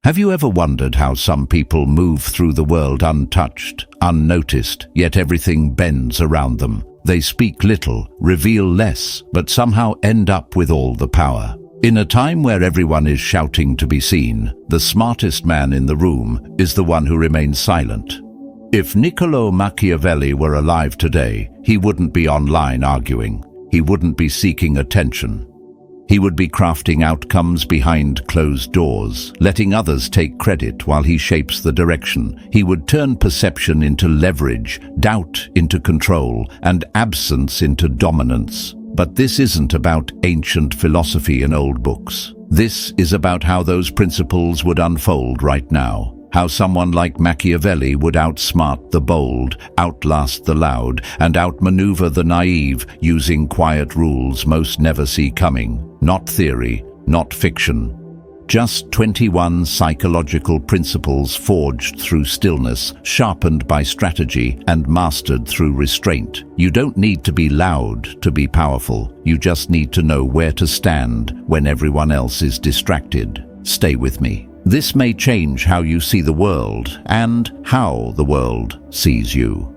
Have you ever wondered how some people move through the world untouched, unnoticed, yet everything bends around them? They speak little, reveal less, but somehow end up with all the power. In a time where everyone is shouting to be seen, the smartest man in the room is the one who remains silent. If Niccolo Machiavelli were alive today, he wouldn't be online arguing. He wouldn't be seeking attention. He would be crafting outcomes behind closed doors, letting others take credit while he shapes the direction. He would turn perception into leverage, doubt into control, and absence into dominance. But this isn't about ancient philosophy and old books. This is about how those principles would unfold right now. How someone like Machiavelli would outsmart the bold, outlast the loud, and outmaneuver the naive using quiet rules most never see coming. Not theory, not fiction. Just 21 psychological principles forged through stillness, sharpened by strategy, and mastered through restraint. You don't need to be loud to be powerful. You just need to know where to stand when everyone else is distracted. Stay with me. This may change how you see the world and how the world sees you.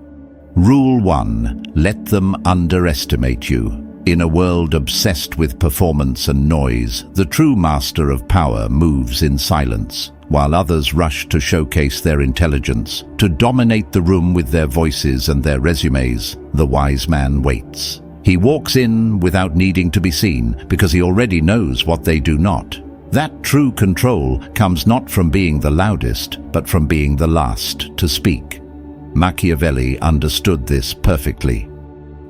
Rule 1. Let them underestimate you. In a world obsessed with performance and noise, the true master of power moves in silence, while others rush to showcase their intelligence, to dominate the room with their voices and their resumes. The wise man waits. He walks in without needing to be seen because he already knows what they do not. That true control comes not from being the loudest, but from being the last to speak. Machiavelli understood this perfectly.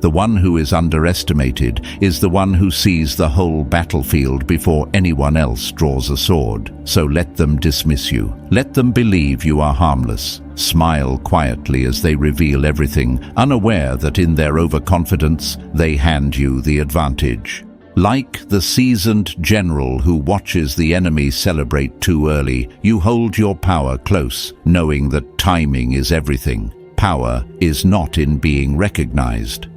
The one who is underestimated is the one who sees the whole battlefield before anyone else draws a sword. So let them dismiss you. Let them believe you are harmless. Smile quietly as they reveal everything, unaware that in their overconfidence they hand you the advantage. Like the seasoned general who watches the enemy celebrate too early, you hold your power close, knowing that timing is everything. Power is not in being recognized.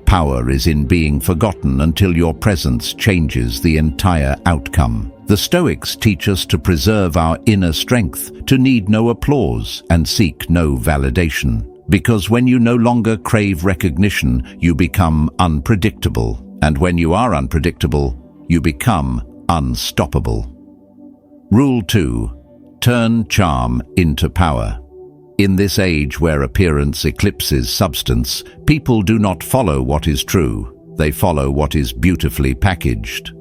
Power is in being forgotten until your presence changes the entire outcome. The Stoics teach us to preserve our inner strength, to need no applause and seek no validation. Because when you no longer crave recognition, you become unpredictable. And when you are unpredictable, you become unstoppable. Rule 2. Turn charm into power. In this age where appearance eclipses substance, people do not follow what is true. They follow what is beautifully packaged.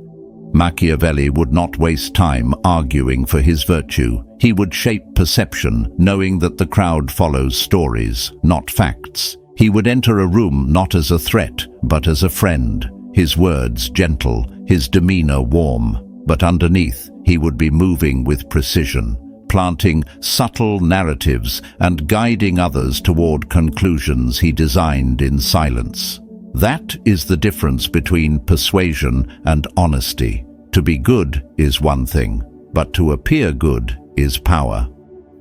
Machiavelli would not waste time arguing for his virtue. He would shape perception, knowing that the crowd follows stories, not facts. He would enter a room not as a threat, but as a friend. His words gentle, his demeanor warm, but underneath he would be moving with precision, planting subtle narratives and guiding others toward conclusions he designed in silence. That is the difference between persuasion and honesty. To be good is one thing, but to appear good is power.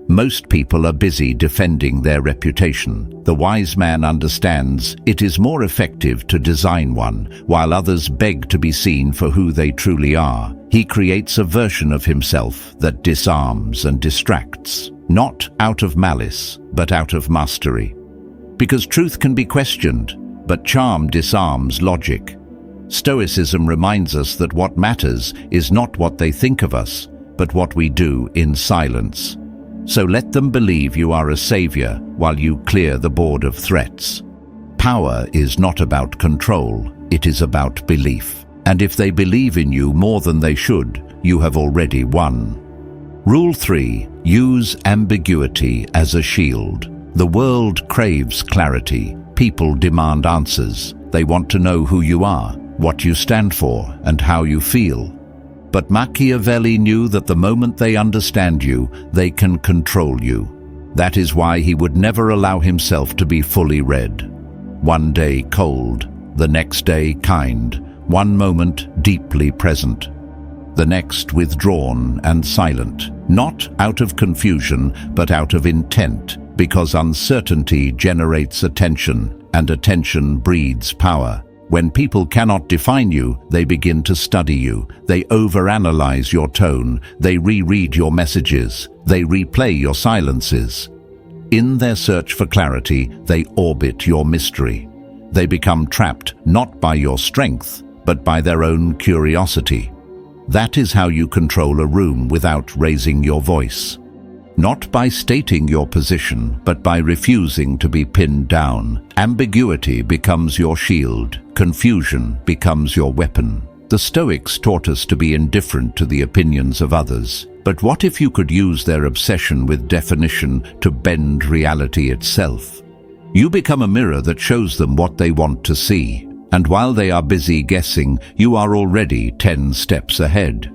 Most people are busy defending their reputation. The wise man understands it is more effective to design one, while others beg to be seen for who they truly are. He creates a version of himself that disarms and distracts, not out of malice, but out of mastery. Because truth can be questioned, but charm disarms logic. Stoicism reminds us that what matters is not what they think of us, but what we do in silence. So let them believe you are a savior while you clear the board of threats. Power is not about control, it is about belief. And if they believe in you more than they should, you have already won. Rule 3. Use ambiguity as a shield. The world craves clarity. People demand answers. They want to know who you are, what you stand for, and how you feel. But Machiavelli knew that the moment they understand you, they can control you. That is why he would never allow himself to be fully read. One day cold, the next day kind, one moment deeply present, the next withdrawn and silent, not out of confusion, but out of intent, because uncertainty generates attention, and attention breeds power. When people cannot define you, they begin to study you. They overanalyze your tone. They reread your messages. They replay your silences. In their search for clarity, they orbit your mystery. They become trapped not by your strength, but by their own curiosity. That is how you control a room without raising your voice. Not by stating your position, but by refusing to be pinned down. Ambiguity becomes your shield. Confusion becomes your weapon. The Stoics taught us to be indifferent to the opinions of others. But what if you could use their obsession with definition to bend reality itself? You become a mirror that shows them what they want to see. And while they are busy guessing, you are already 10 steps ahead.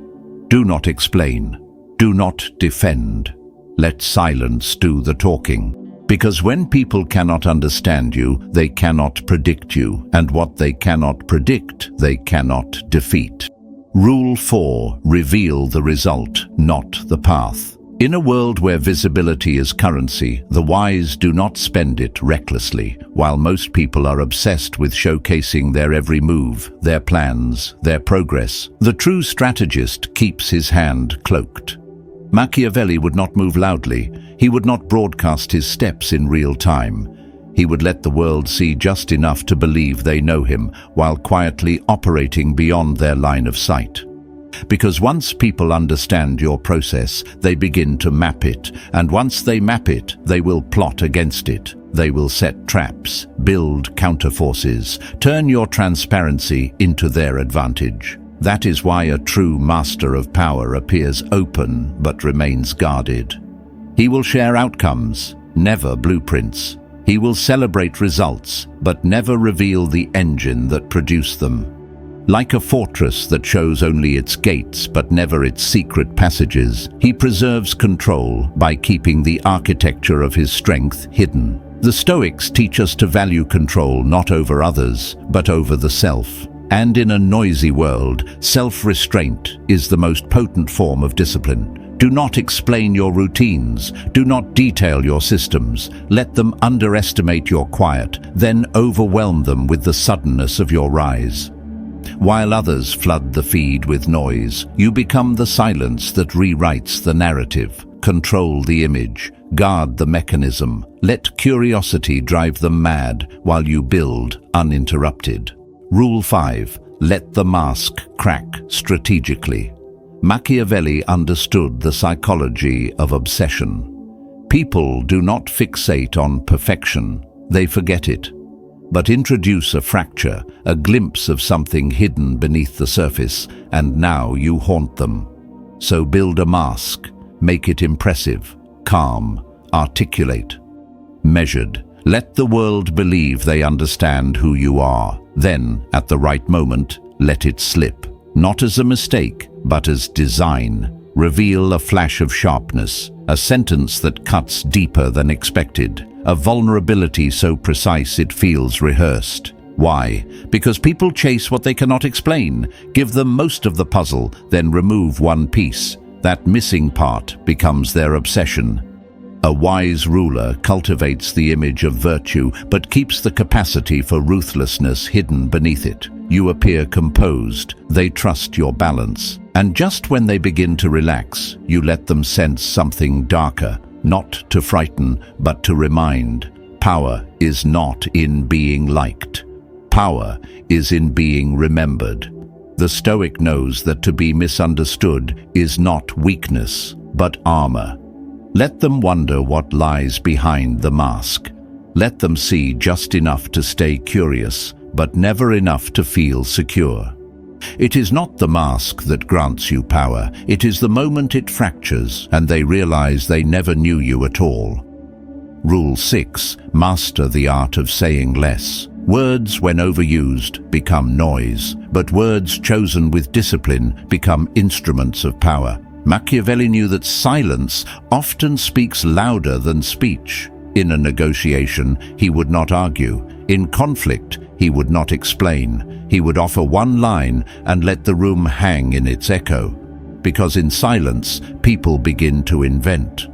Do not explain. Do not defend. Let silence do the talking. Because when people cannot understand you, they cannot predict you. And what they cannot predict, they cannot defeat. Rule 4. Reveal the result, not the path. In a world where visibility is currency, the wise do not spend it recklessly, while most people are obsessed with showcasing their every move, their plans, their progress. The true strategist keeps his hand cloaked. Machiavelli would not move loudly. He would not broadcast his steps in real time. He would let the world see just enough to believe they know him, while quietly operating beyond their line of sight. Because once people understand your process, they begin to map it, and once they map it, they will plot against it. They will set traps, build counterforces, turn your transparency into their advantage. That is why a true master of power appears open but remains guarded. He will share outcomes, never blueprints. He will celebrate results, but never reveal the engine that produced them. Like a fortress that shows only its gates but never its secret passages, he preserves control by keeping the architecture of his strength hidden. The Stoics teach us to value control not over others, but over the self. And in a noisy world, self-restraint is the most potent form of discipline. Do not explain your routines. Do not detail your systems. Let them underestimate your quiet, then overwhelm them with the suddenness of your rise. While others flood the feed with noise, you become the silence that rewrites the narrative. Control the image. Guard the mechanism. Let curiosity drive them mad while you build uninterrupted. Rule 5. Let the mask crack strategically. Machiavelli understood the psychology of obsession. People do not fixate on perfection. They forget it. But introduce a fracture, a glimpse of something hidden beneath the surface, and now you haunt them. So build a mask. Make it impressive, calm, articulate, measured. Let the world believe they understand who you are. Then, at the right moment, let it slip. Not as a mistake, but as design. Reveal a flash of sharpness, a sentence that cuts deeper than expected, a vulnerability so precise it feels rehearsed. Why? Because people chase what they cannot explain. Give them most of the puzzle, then remove one piece. That missing part becomes their obsession. A wise ruler cultivates the image of virtue, but keeps the capacity for ruthlessness hidden beneath it. You appear composed, they trust your balance. And just when they begin to relax, you let them sense something darker, not to frighten, but to remind. Power is not in being liked. Power is in being remembered. The Stoic knows that to be misunderstood is not weakness, but armor. Let them wonder what lies behind the mask. Let them see just enough to stay curious, but never enough to feel secure. It is not the mask that grants you power. It is the moment it fractures and they realize they never knew you at all. Rule 6. Master the art of saying less. Words, when overused, become noise, but words chosen with discipline become instruments of power. Machiavelli knew that silence often speaks louder than speech. In a negotiation, he would not argue. In conflict, he would not explain. He would offer one line and let the room hang in its echo. Because in silence, people begin to invent.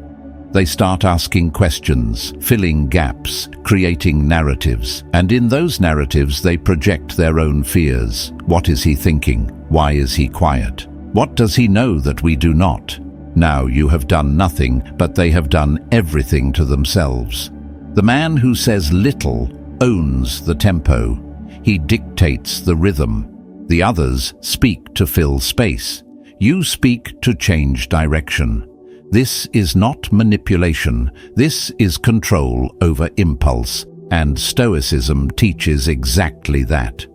They start asking questions, filling gaps, creating narratives. And in those narratives they project their own fears. What is he thinking? Why is he quiet? What does he know that we do not? Now you have done nothing, but they have done everything to themselves. The man who says little owns the tempo. He dictates the rhythm. The others speak to fill space. You speak to change direction. This is not manipulation. This is control over impulse, and Stoicism teaches exactly that.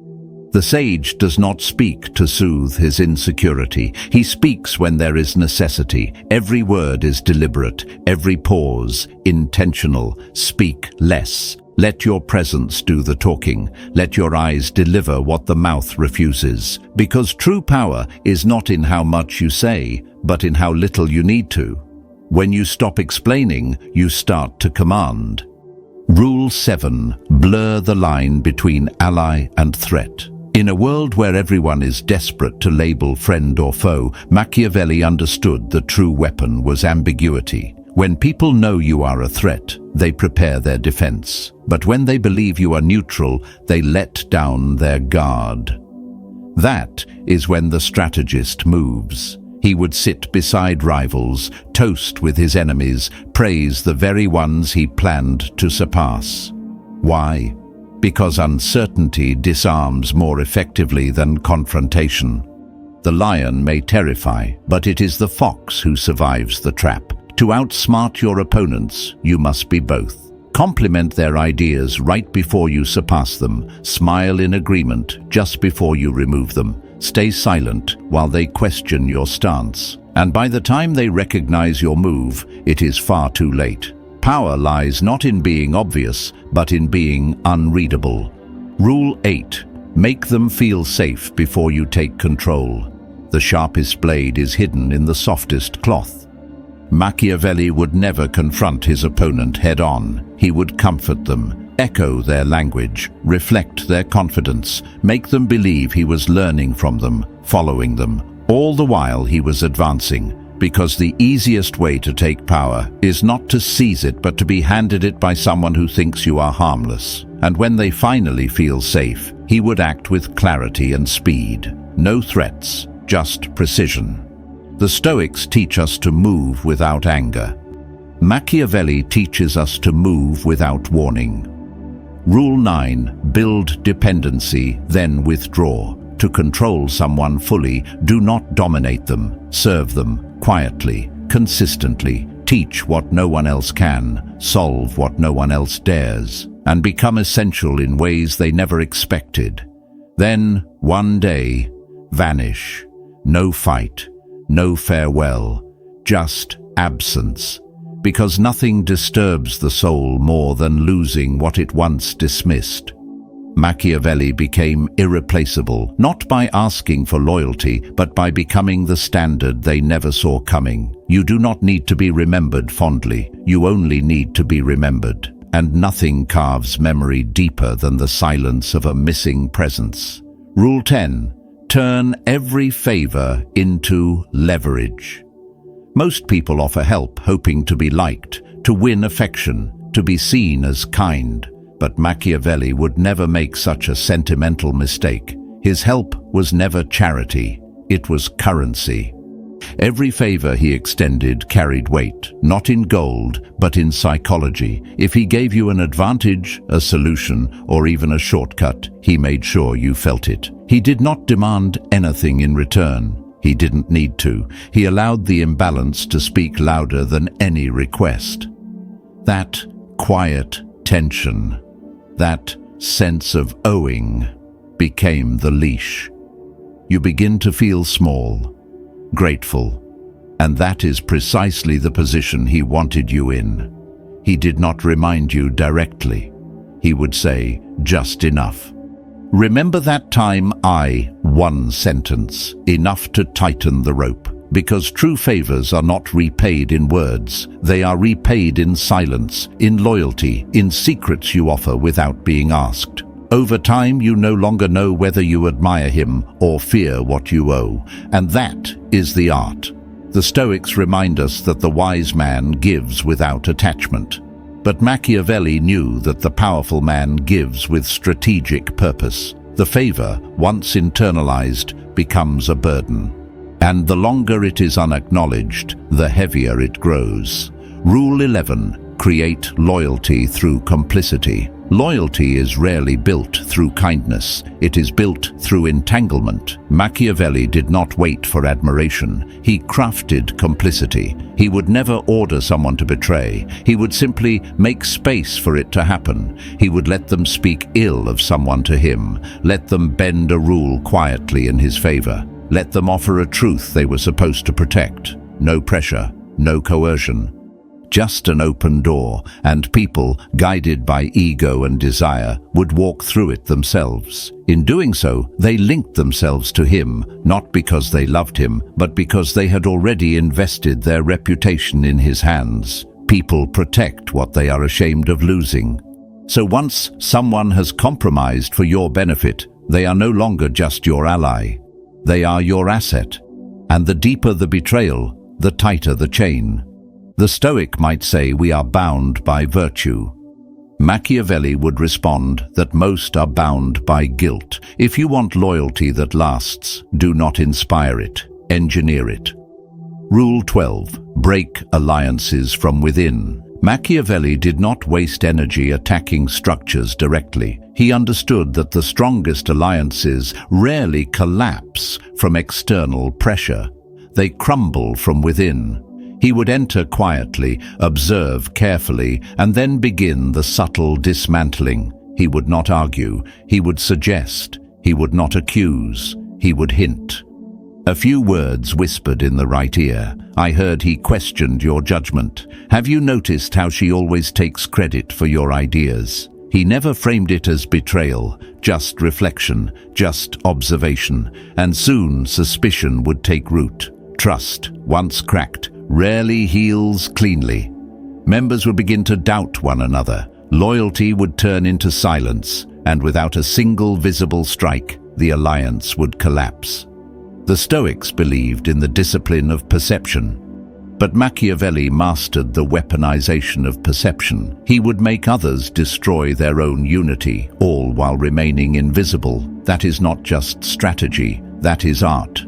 The sage does not speak to soothe his insecurity. He speaks when there is necessity. Every word is deliberate, every pause intentional. Speak less. Let your presence do the talking. Let your eyes deliver what the mouth refuses. Because true power is not in how much you say, but in how little you need to. When you stop explaining, you start to command. Rule 7. Blur the line between ally and threat. In a world where everyone is desperate to label friend or foe, Machiavelli understood the true weapon was ambiguity. When people know you are a threat, they prepare their defense. But when they believe you are neutral, they let down their guard. That is when the strategist moves. He would sit beside rivals, toast with his enemies, praise the very ones he planned to surpass. Why? Because uncertainty disarms more effectively than confrontation. The lion may terrify, but it is the fox who survives the trap. To outsmart your opponents, you must be both. Compliment their ideas right before you surpass them. Smile in agreement just before you remove them. Stay silent while they question your stance. And by the time they recognize your move, it is far too late. Power lies not in being obvious, but in being unreadable. Rule 8. Make them feel safe before you take control. The sharpest blade is hidden in the softest cloth. Machiavelli would never confront his opponent head-on. He would comfort them, echo their language, reflect their confidence, make them believe he was learning from them, following them. All the while he was advancing, because the easiest way to take power is not to seize it but to be handed it by someone who thinks you are harmless. And when they finally feel safe, he would act with clarity and speed. No threats, just precision. The Stoics teach us to move without anger. Machiavelli teaches us to move without warning. Rule 9. Build dependency, then withdraw. To control someone fully, do not dominate them. Serve them quietly, consistently. Teach what no one else can, solve what no one else dares, and become essential in ways they never expected. Then, one day, vanish. No fight, no farewell, just absence. Because nothing disturbs the soul more than losing what it once dismissed. Machiavelli became irreplaceable, not by asking for loyalty, but by becoming the standard they never saw coming. You do not need to be remembered fondly, you only need to be remembered. And nothing carves memory deeper than the silence of a missing presence. Rule 10. Turn every favor into leverage. Most people offer help hoping to be liked, to win affection, to be seen as kind. But Machiavelli would never make such a sentimental mistake. His help was never charity, it was currency. Every favor he extended carried weight, not in gold, but in psychology. If he gave you an advantage, a solution, or even a shortcut, he made sure you felt it. He did not demand anything in return. He didn't need to. He allowed the imbalance to speak louder than any request. That quiet tension, that sense of owing, became the leash. You begin to feel small, grateful, and that is precisely the position he wanted you in. He did not remind you directly. He would say, just enough. Remember that time one sentence, enough to tighten the rope. Because true favors are not repaid in words, they are repaid in silence, in loyalty, in secrets you offer without being asked. Over time, you no longer know whether you admire him or fear what you owe, and that is the art. The Stoics remind us that the wise man gives without attachment. But Machiavelli knew that the powerful man gives with strategic purpose. The favor, once internalized, becomes a burden. And the longer it is unacknowledged, the heavier it grows. Rule 11. Create loyalty through complicity. Loyalty is rarely built through kindness. It is built through entanglement. Machiavelli did not wait for admiration. He crafted complicity. He would never order someone to betray. He would simply make space for it to happen. He would let them speak ill of someone to him. Let them bend a rule quietly in his favor. Let them offer a truth they were supposed to protect. No pressure, no coercion. Just an open door, and people, guided by ego and desire, would walk through it themselves. In doing so, they linked themselves to him, not because they loved him, but because they had already invested their reputation in his hands. People protect what they are ashamed of losing. So once someone has compromised for your benefit, they are no longer just your ally. They are your asset. And the deeper the betrayal, the tighter the chain. The Stoic might say we are bound by virtue. Machiavelli would respond that most are bound by guilt. If you want loyalty that lasts, do not inspire it, engineer it. Rule 12. Break alliances from within. Machiavelli did not waste energy attacking structures directly. He understood that the strongest alliances rarely collapse from external pressure. They crumble from within. He would enter quietly, observe carefully, and then begin the subtle dismantling. He would not argue. He would suggest. He would not accuse. He would hint. A few words whispered in the right ear. I heard he questioned your judgment. Have you noticed how she always takes credit for your ideas? He never framed it as betrayal, just reflection, just observation, and soon suspicion would take root. Trust, once cracked, rarely heals cleanly. Members would begin to doubt one another. Loyalty would turn into silence, and without a single visible strike, the alliance would collapse. The Stoics believed in the discipline of perception, but Machiavelli mastered the weaponization of perception. He would make others destroy their own unity, all while remaining invisible. That is not just strategy, that is art.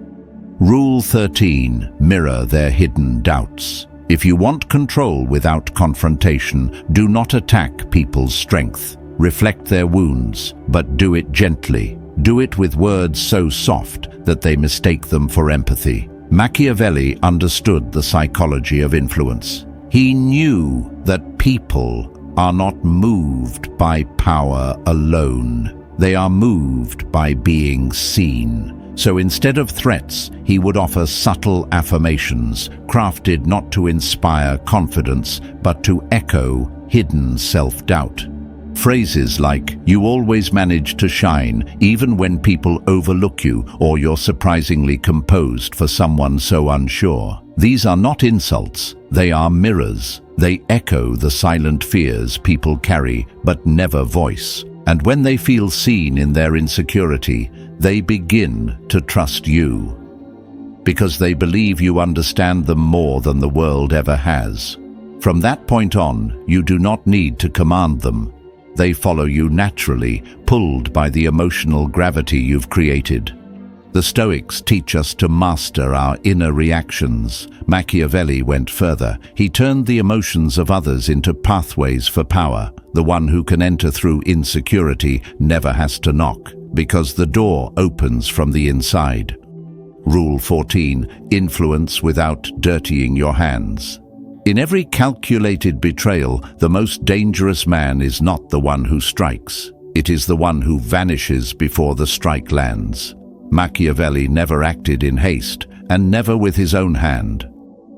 Rule 13. Mirror their hidden doubts. If you want control without confrontation, do not attack people's strength. Reflect their wounds, but do it gently. Do it with words so soft that they mistake them for empathy. Machiavelli understood the psychology of influence. He knew that people are not moved by power alone. They are moved by being seen. So instead of threats, he would offer subtle affirmations, crafted not to inspire confidence, but to echo hidden self-doubt. Phrases like, you always manage to shine, even when people overlook you, or you're surprisingly composed for someone so unsure. These are not insults, they are mirrors. They echo the silent fears people carry, but never voice. And when they feel seen in their insecurity, they begin to trust you, because they believe you understand them more than the world ever has. From that point on, you do not need to command them. They follow you naturally, pulled by the emotional gravity you've created. The Stoics teach us to master our inner reactions. Machiavelli went further. He turned the emotions of others into pathways for power. The one who can enter through insecurity never has to knock, because the door opens from the inside. Rule 14. Influence without dirtying your hands. In every calculated betrayal, the most dangerous man is not the one who strikes. It is the one who vanishes before the strike lands. Machiavelli never acted in haste, and never with his own hand.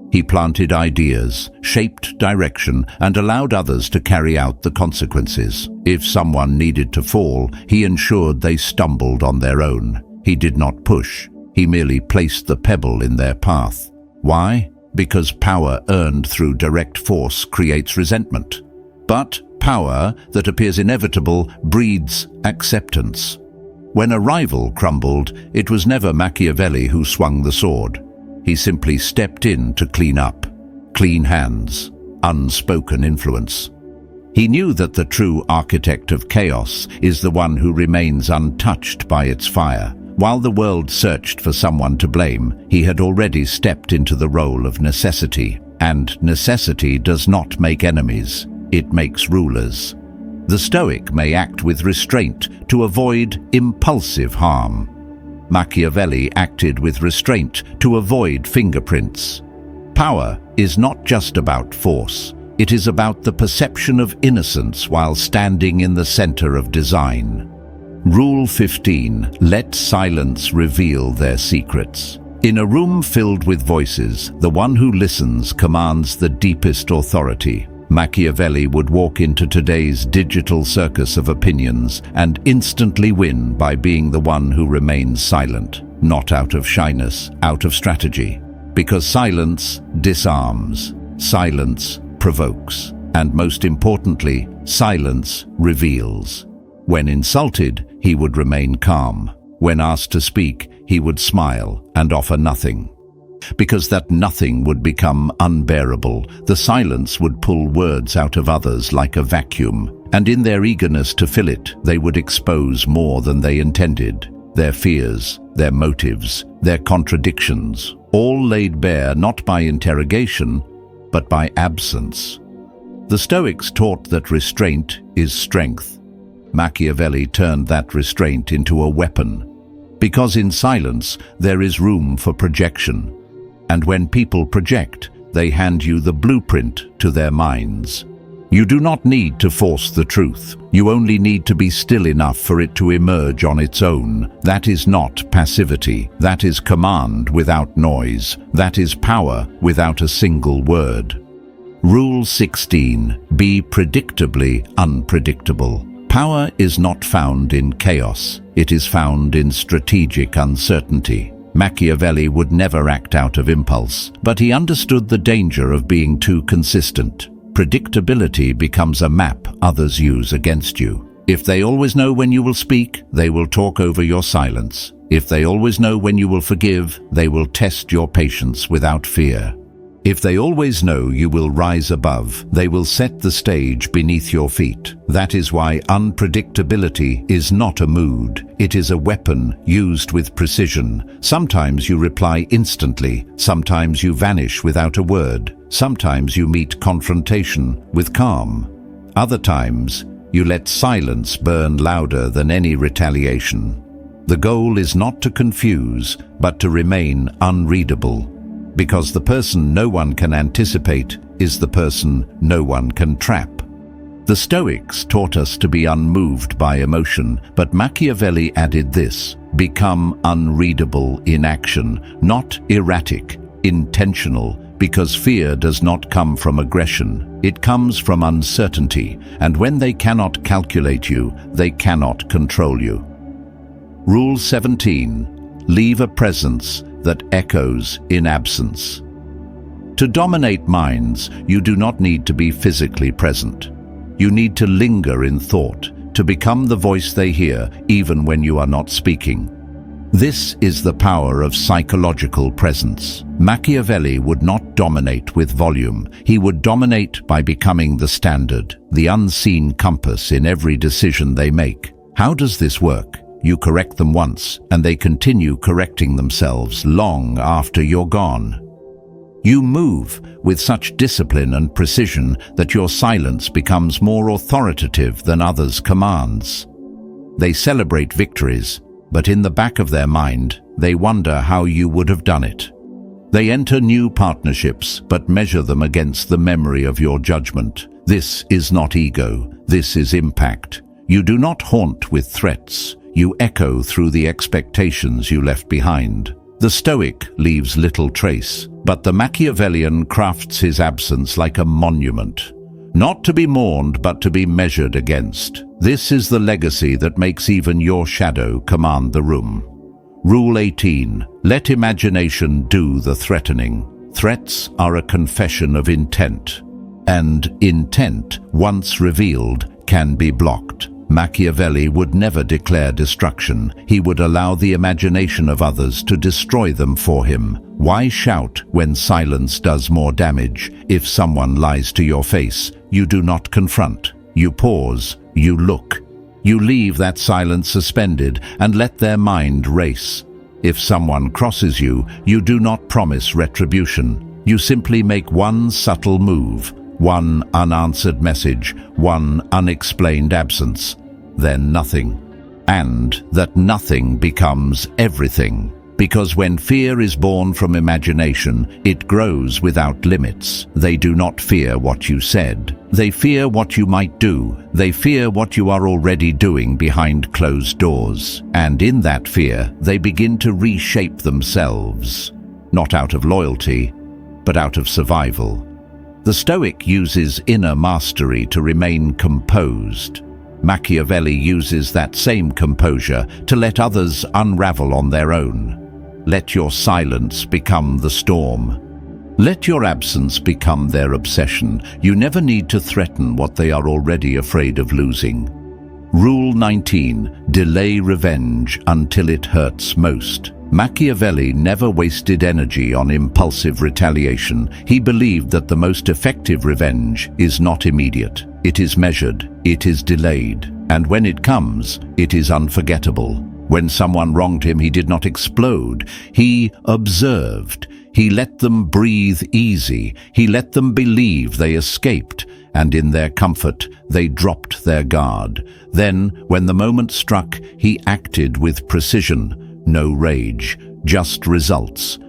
He planted ideas, shaped direction, and allowed others to carry out the consequences. If someone needed to fall, he ensured they stumbled on their own. He did not push. He merely placed the pebble in their path. Why? Because power earned through direct force creates resentment. But power that appears inevitable breeds acceptance. When a rival crumbled, it was never Machiavelli who swung the sword. He simply stepped in to clean up. Clean hands, unspoken influence. He knew that the true architect of chaos is the one who remains untouched by its fire. While the world searched for someone to blame, he had already stepped into the role of necessity. And necessity does not make enemies, it makes rulers. The Stoic may act with restraint to avoid impulsive harm. Machiavelli acted with restraint to avoid fingerprints. Power is not just about force. It is about the perception of innocence while standing in the center of design. Rule 15. Let silence reveal their secrets. In a room filled with voices, the one who listens commands the deepest authority. Machiavelli would walk into today's digital circus of opinions and instantly win by being the one who remains silent, not out of shyness, out of strategy. Because silence disarms, silence provokes, and most importantly, silence reveals. When insulted, he would remain calm. When asked to speak, he would smile and offer nothing. Because that nothing would become unbearable, the silence would pull words out of others like a vacuum, and in their eagerness to fill it, they would expose more than they intended. Their fears, their motives, their contradictions, all laid bare not by interrogation, but by absence. The Stoics taught that restraint is strength. Machiavelli turned that restraint into a weapon. Because in silence, there is room for projection. And when people project, they hand you the blueprint to their minds. You do not need to force the truth. You only need to be still enough for it to emerge on its own. That is not passivity. That is command without noise. That is power without a single word. Rule 16. Be predictably unpredictable. Power is not found in chaos. It is found in strategic uncertainty. Machiavelli would never act out of impulse, but he understood the danger of being too consistent. Predictability becomes a map others use against you. If they always know when you will speak, they will talk over your silence. If they always know when you will forgive, they will test your patience without fear. If they always know you will rise above, they will set the stage beneath your feet. That is why unpredictability is not a mood. It is a weapon used with precision. Sometimes you reply instantly. Sometimes you vanish without a word. Sometimes you meet confrontation with calm. Other times, you let silence burn louder than any retaliation. The goal is not to confuse, but to remain unreadable. Because the person no one can anticipate is the person no one can trap. The Stoics taught us to be unmoved by emotion, but Machiavelli added this: become unreadable in action, not erratic, intentional, because fear does not come from aggression. It comes from uncertainty, and when they cannot calculate you, they cannot control you. Rule 17. Leave a presence that echoes in absence. To dominate minds, you do not need to be physically present. You need to linger in thought, to become the voice they hear even when you are not speaking. This is the power of psychological presence. Machiavelli would not dominate with volume. He would dominate by becoming the standard, the unseen compass in every decision they make. How does this work? You correct them once, and they continue correcting themselves long after you're gone. You move with such discipline and precision that your silence becomes more authoritative than others' commands. They celebrate victories, but in the back of their mind, they wonder how you would have done it. They enter new partnerships, but measure them against the memory of your judgment. This is not ego, this is impact. You do not haunt with threats. You echo through the expectations you left behind. The Stoic leaves little trace, but the Machiavellian crafts his absence like a monument. Not to be mourned, but to be measured against. This is the legacy that makes even your shadow command the room. Rule 18. Let imagination do the threatening. Threats are a confession of intent, and intent, once revealed, can be blocked. Machiavelli would never declare destruction. He would allow the imagination of others to destroy them for him. Why shout when silence does more damage? If someone lies to your face, you do not confront. You pause, you look. You leave that silence suspended and let their mind race. If someone crosses you, you do not promise retribution. You simply make one subtle move, one unanswered message, one unexplained absence. Then nothing. And that nothing becomes everything. Because when fear is born from imagination, it grows without limits. They do not fear what you said. They fear what you might do. They fear what you are already doing behind closed doors. And in that fear, they begin to reshape themselves. Not out of loyalty, but out of survival. The Stoic uses inner mastery to remain composed. Machiavelli uses that same composure to let others unravel on their own. Let your silence become the storm. Let your absence become their obsession. You never need to threaten what they are already afraid of losing. Rule 19. Delay revenge until it hurts most. Machiavelli never wasted energy on impulsive retaliation. He believed that the most effective revenge is not immediate. It is measured, it is delayed, and when it comes, it is unforgettable. When someone wronged him, he did not explode. He observed. He let them breathe easy. He let them believe they escaped, and in their comfort, they dropped their guard. Then, when the moment struck, he acted with precision. No rage, just results.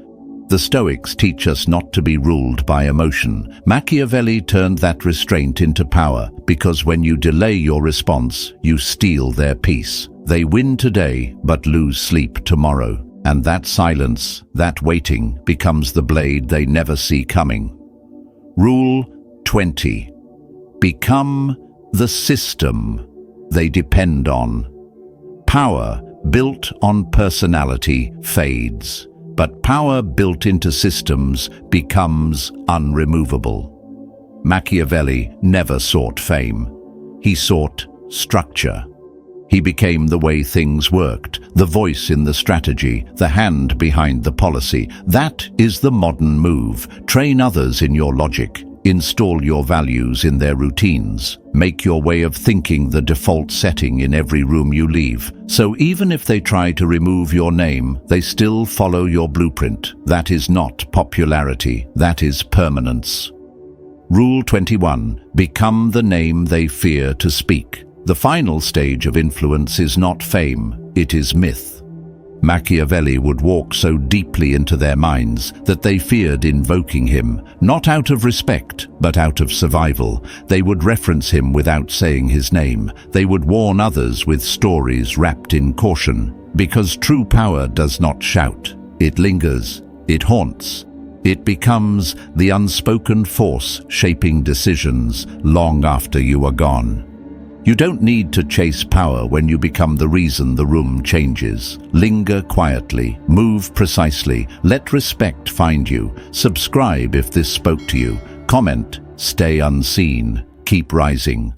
The Stoics teach us not to be ruled by emotion. Machiavelli turned that restraint into power, because when you delay your response, you steal their peace. They win today, but lose sleep tomorrow. And that silence, that waiting, becomes the blade they never see coming. Rule 20. Become the system they depend on. Power built on personality fades, but power built into systems becomes unremovable. Machiavelli never sought fame. He sought structure. He became the way things worked, the voice in the strategy, the hand behind the policy. That is the modern move. Train others in your logic. Install your values in their routines. Make your way of thinking the default setting in every room you leave. So even if they try to remove your name, they still follow your blueprint. That is not popularity. That is permanence. Rule 21. Become the name they fear to speak. The final stage of influence is not fame, it is myth. Machiavelli would walk so deeply into their minds that they feared invoking him, not out of respect, but out of survival. They would reference him without saying his name. They would warn others with stories wrapped in caution. Because true power does not shout. It lingers, it haunts. It becomes the unspoken force shaping decisions long after you are gone. You don't need to chase power when you become the reason the room changes. Linger quietly, move precisely, let respect find you. Subscribe if this spoke to you. Comment, stay unseen, keep rising.